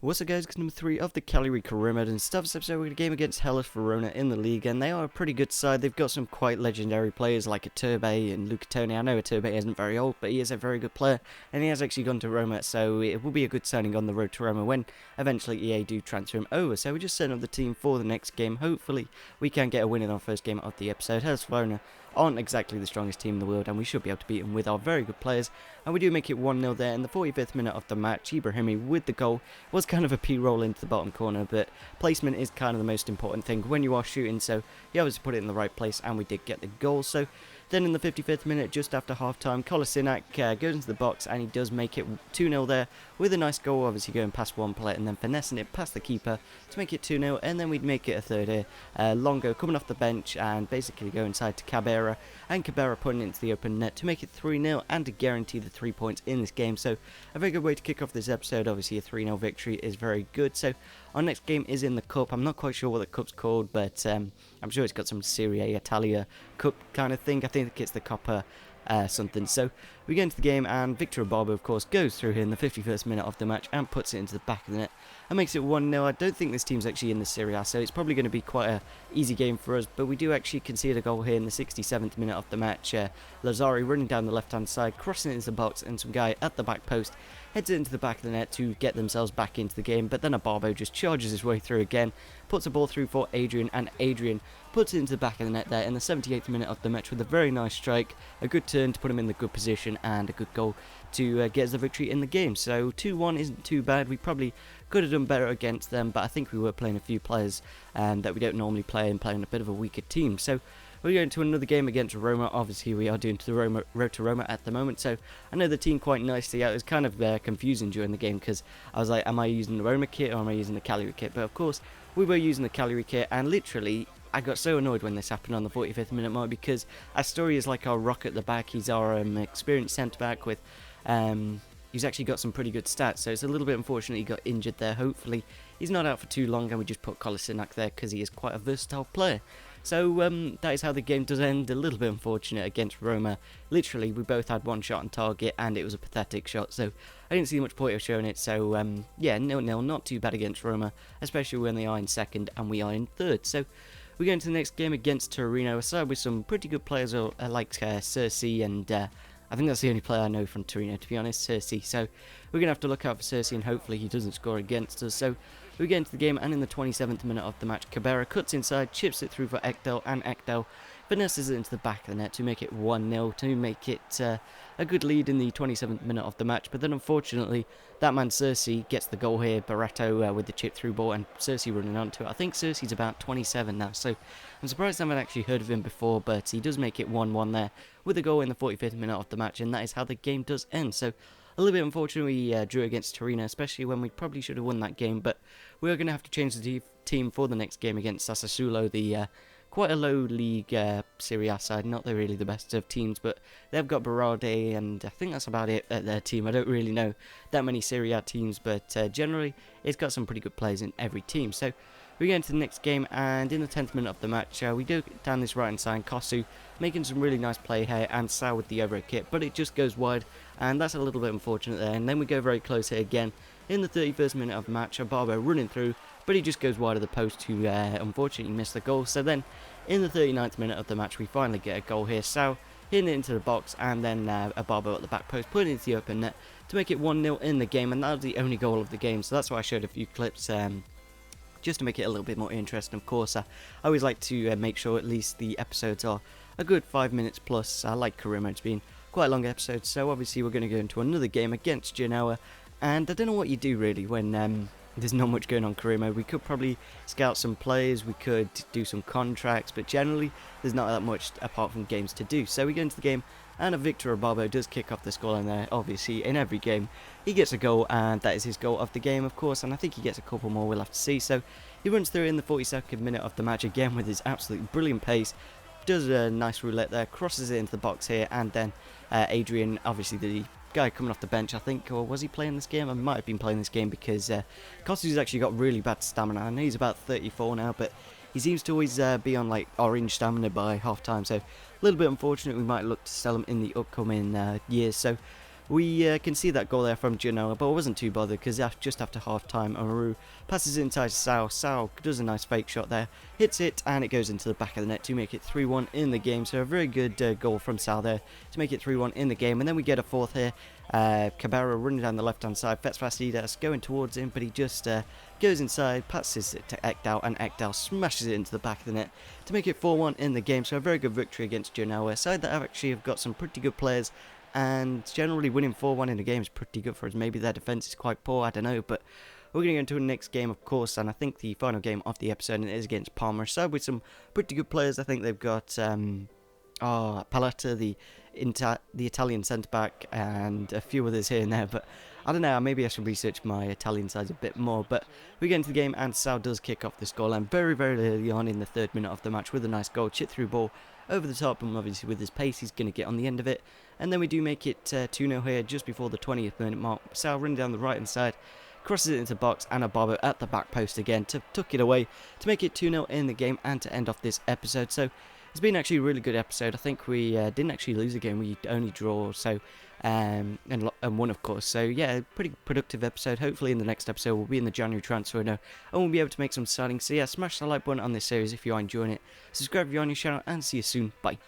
What's up guys, it's number 3 of the Cagliari Carimad, and stuff. This episode we're going to game against Hellas Verona in the league, and they are a pretty good side. They've got some quite legendary players like Ep03 and Lukepingu. I know Ep03 isn't very old, but he is a very good player, and he has actually gone to Roma, so it will be a good signing on the road to Roma when eventually EA do transfer him over. So we're just setting up the team for the next game. Hopefully we can get a win in our first game of the episode. Hellas Verona aren't exactly the strongest team in the world, and we should be able to beat them with our very good players, and we do make it 1-0 there in the 45th minute of the match. Ibrahimi with the goal was kind of a P-roll into the bottom corner, but placement is kind of the most important thing when you are shooting, so he obviously put it in the right place, and we did get the goal. So then in the 55th minute, just after half-time, Kolasinac goes into the box, and he does make it 2-0 there with a nice goal, obviously going past one player and then finessing it past the keeper to make it 2-0, and then we'd make it a third here. Longo coming off the bench and basically go inside to Cabrera, and Cabrera putting it into the open net to make it 3-0 and to guarantee the 3 points in this game. So a very good way to kick off this episode. Obviously a 3-0 victory is very good. So our next game is in the cup. I'm not quite sure what the cup's called, but I'm sure it's got some Serie A Italia cup kind of thing. I think it's the Coppa something. So we get into the game, and Victor Barbo of course goes through here in the 51st minute of the match and puts it into the back of the net and makes it 1-0. I don't think this team's actually in the Serie A, so it's probably going to be quite a easy game for us, but we do actually concede a goal here in the 67th minute of the match. Lazari running down the left hand side, crossing it into the box, and some guy at the back post heads it into the back of the net to get themselves back into the game, but then a Barbo just charges his way through again, puts a ball through for Adrian, and Adrian puts it into the back of the net there in the 78th minute of the match with a very nice strike, a good turn to put him in the good position, and a good goal to get us the victory in the game. So 2-1 isn't too bad. We probably could have done better against them, but I think we were playing a few players that we don't normally play and playing a bit of a weaker team. So we're going to another game against Roma. Obviously we are doing to the road to Roma at the moment, so I know the team quite nicely. It was kind of confusing during the game because I was like, am I using the Roma kit or am I using the Cagliari kit? But of course we were using the Cagliari kit, and literally I got so annoyed when this happened on the 45th minute mark because Astori is like our rock at the back. He's our experienced centre back with he's actually got some pretty good stats, so it's a little bit unfortunate he got injured there. Hopefully he's not out for too long, and we just put Kolasinac there because he is quite a versatile player. So that is how the game does end. A little bit unfortunate against Roma. Literally we both had one shot on target and it was a pathetic shot, so I didn't see much point of showing it. So yeah, 0-0, not too bad against Roma, especially when they are in second and we are in third. So we go into the next game against Torino, a side with some pretty good players like Cersei, and I think that's the only player I know from Torino, to be honest, Cersei. So we're going to have to look out for Cersei, and hopefully he doesn't score against us. So we get into the game, and in the 27th minute of the match, Cabrera cuts inside, chips it through for Ekdal, and Ekdal finesses it into the back of the net to make it 1-0, to make it a good lead in the 27th minute of the match. But then unfortunately that man Cersei gets the goal here, Barretto with the chip through ball, and Cersei running onto it. I think Cersei's about 27 now, so I'm surprised I haven't actually heard of him before, but he does make it 1-1 there with a goal in the 45th minute of the match, and that is how the game does end. So a little bit unfortunate we drew against Torino, especially when we probably should have won that game, but we are going to have to change the team for the next game against Sassuolo, the quite a low league Serie A side, not really the best of teams, but they've got Berardi, and I think that's about it at their team. I don't really know that many Serie A teams, but generally it's got some pretty good players in every team. So we get into the next game, and in the 10th minute of the match, we do down this right hand side, Kosu making some really nice play here, and Sal with the overhead kick, but it just goes wide, and that's a little bit unfortunate there. And then we go very close here again in the 31st minute of the match, Barbo running through, but he just goes wide of the post to unfortunately miss the goal. So then in the 39th minute of the match we finally get a goal here, Sal hitting it into the box, and then a Barbo at the back post putting it into the open net to make it 1-0 in the game, and that was the only goal of the game. So that's why I showed a few clips just to make it a little bit more interesting. Of course, I always like to make sure at least the episodes are a good 5 minutes plus. I like Karima, it's been quite a long episode, so obviously we're going to go into another game against Genoa, and I don't know what you do really when there's not much going on Karima. We could probably scout some players, we could do some contracts, but generally there's not that much apart from games to do. So we go into the game, and a Victor Barbo does kick off the scoreline there. Obviously in every game he gets a goal, and that is his goal of the game, of course, and I think he gets a couple more, we'll have to see. So he runs through in the 42nd minute of the match again with his absolutely brilliant pace, does a nice roulette there, crosses it into the box here, and then Adrian, obviously the guy coming off the bench, I think, or was he playing this game? I might have been playing this game because Kostu's actually got really bad stamina. I know he's about 34 now, but he seems to always be on like orange stamina by half time, so a little bit unfortunate. We might look to sell him in the upcoming years. So We can see that goal there from Genoa, but I wasn't too bothered because just after half-time, Amaru passes it inside Sao. Sao does a nice fake shot there, hits it, and it goes into the back of the net to make it 3-1 in the game. So a very good goal from Sao there to make it 3-1 in the game. And then we get a fourth here. Cabero running down the left-hand side, Fetsfasidas going towards him, but he just goes inside, passes it to Ekdal, and Ekdal smashes it into the back of the net to make it 4-1 in the game. So a very good victory against Genoa, a side that actually have got some pretty good players, and generally winning 4-1 in a game is pretty good for us. Maybe their defence is quite poor, I don't know, but we're going to go into the next game, of course, and I think the final game of the episode is against Parma, a side with some pretty good players. I think they've got Paletta, the Italian centre-back, and a few others here and there, but I don't know, maybe I should research my Italian sides a bit more. But we get into the game, and Sao does kick off the scoreline very, very early on in the 3rd minute of the match with a nice goal, chip through ball over the top, and obviously with his pace he's going to get on the end of it. And then we do make it 2-0 here just before the 20th minute mark. Sao running down the right hand side, crosses it into the box, and Ababo at the back post again to tuck it away to make it 2-0 in the game and to end off this episode. So it's been actually a really good episode. I think we didn't actually lose a game, we only draw, so and won, of course. So yeah, pretty productive episode. Hopefully in the next episode we'll be in the January transfer window and we'll be able to make some signings. So yeah, smash the like button on this series if you are enjoying it, subscribe if you're on your channel, and see you soon. Bye.